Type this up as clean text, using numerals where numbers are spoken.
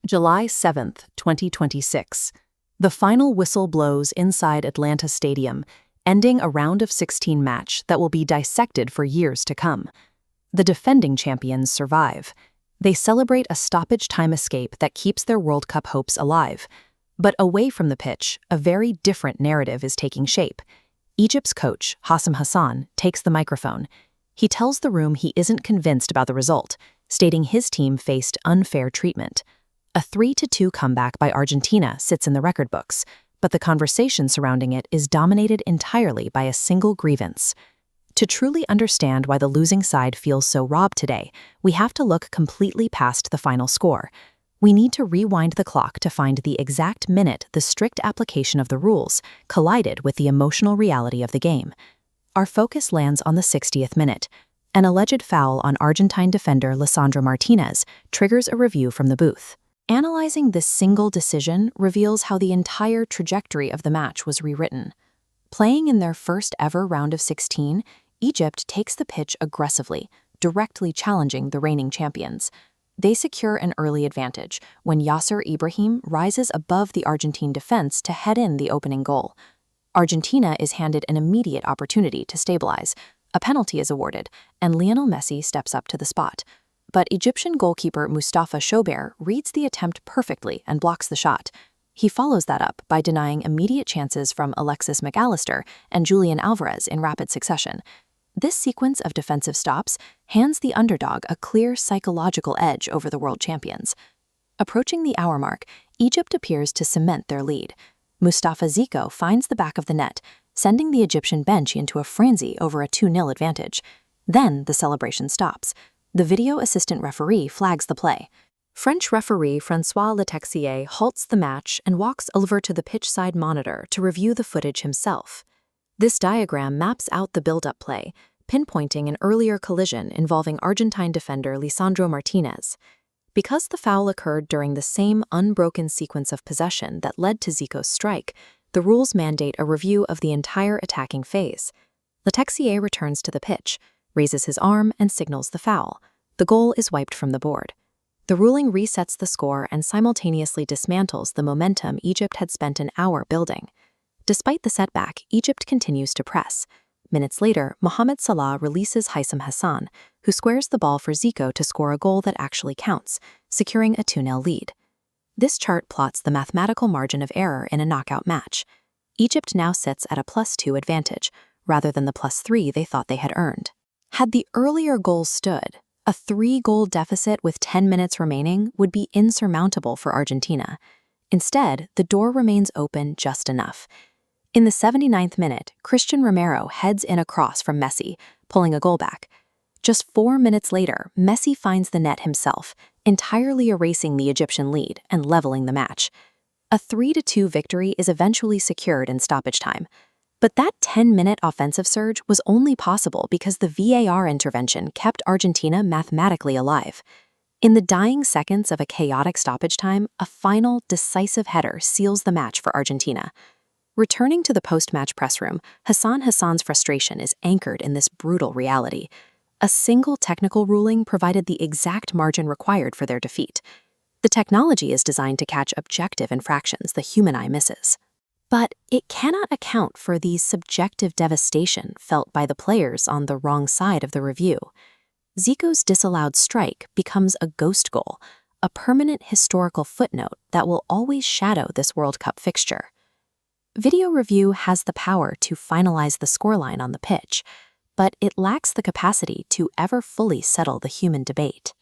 July 7th, 2026. The final whistle blows inside Atlanta Stadium, ending a round of 16 match that will be dissected for years to come. The defending champions survive. They celebrate a stoppage time escape that keeps their World Cup hopes alive. But away from the pitch, a very different narrative is taking shape. Egypt's coach, Hassan Hassan, takes the microphone. He tells the room he isn't convinced about the result, stating his team faced unfair treatment. A 3-2 comeback by Argentina sits in the record books, but the conversation surrounding it is dominated entirely by a single grievance. To truly understand why the losing side feels so robbed today, we have to look completely past the final score. We need to rewind the clock to find the exact minute the strict application of the rules collided with the emotional reality of the game. Our focus lands on the 60th minute. An alleged foul on Argentine defender Lisandro Martinez triggers a review from the booth. Analyzing this single decision reveals how the entire trajectory of the match was rewritten. Playing in their first ever round of 16, Egypt takes the pitch aggressively, directly challenging the reigning champions. They secure an early advantage when Yasser Ibrahim rises above the Argentine defense to head in the opening goal. Argentina is handed an immediate opportunity to stabilize. A penalty is awarded, and Lionel Messi steps up to the spot. But Egyptian goalkeeper Mostafa Ziko reads the attempt perfectly and blocks the shot. He follows that up by denying immediate chances from Alexis McAllister and Julian Alvarez in rapid succession. This sequence of defensive stops hands the underdog a clear psychological edge over the world champions. Approaching the hour mark, Egypt appears to cement their lead. Mostafa Ziko finds the back of the net, sending the Egyptian bench into a frenzy over a 2-0 advantage. Then the celebration stops. The video assistant referee flags the play. French referee François Letexier halts the match and walks over to the pitch-side monitor to review the footage himself. This diagram maps out the build-up play, pinpointing an earlier collision involving Argentine defender Lisandro Martinez. Because the foul occurred during the same unbroken sequence of possession that led to Zico's strike, the rules mandate a review of the entire attacking phase. Letexier returns to the pitch, raises his arm, and signals the foul. The goal is wiped from the board. The ruling resets the score and simultaneously dismantles the momentum Egypt had spent an hour building. Despite the setback, Egypt continues to press. Minutes later, Mo Salah releases Hassan, who squares the ball for Ziko to score a goal that actually counts, securing a 2-0 lead. This chart plots the mathematical margin of error in a knockout match. Egypt now sits at a +2 advantage, rather than the +3 they thought they had earned. Had the earlier goal stood, a 3-goal deficit with 10 minutes remaining would be insurmountable for Argentina. Instead, the door remains open just enough. In the 79th minute, Christian Romero heads in a cross from Messi, pulling a goal back. Just 4 minutes later, Messi finds the net himself, entirely erasing the Egyptian lead and leveling the match. A 3-2 victory is eventually secured in stoppage time. But that 10-minute offensive surge was only possible because the VAR intervention kept Argentina mathematically alive. In the dying seconds of a chaotic stoppage time, a final, decisive header seals the match for Argentina. Returning to the post-match press room, Hassan's frustration is anchored in this brutal reality. A single technical ruling provided the exact margin required for their defeat. The technology is designed to catch objective infractions the human eye misses. But it cannot account for the subjective devastation felt by the players on the wrong side of the review. Zico's disallowed strike becomes a ghost goal, a permanent historical footnote that will always shadow this World Cup fixture. Video review has the power to finalize the scoreline on the pitch, but it lacks the capacity to ever fully settle the human debate.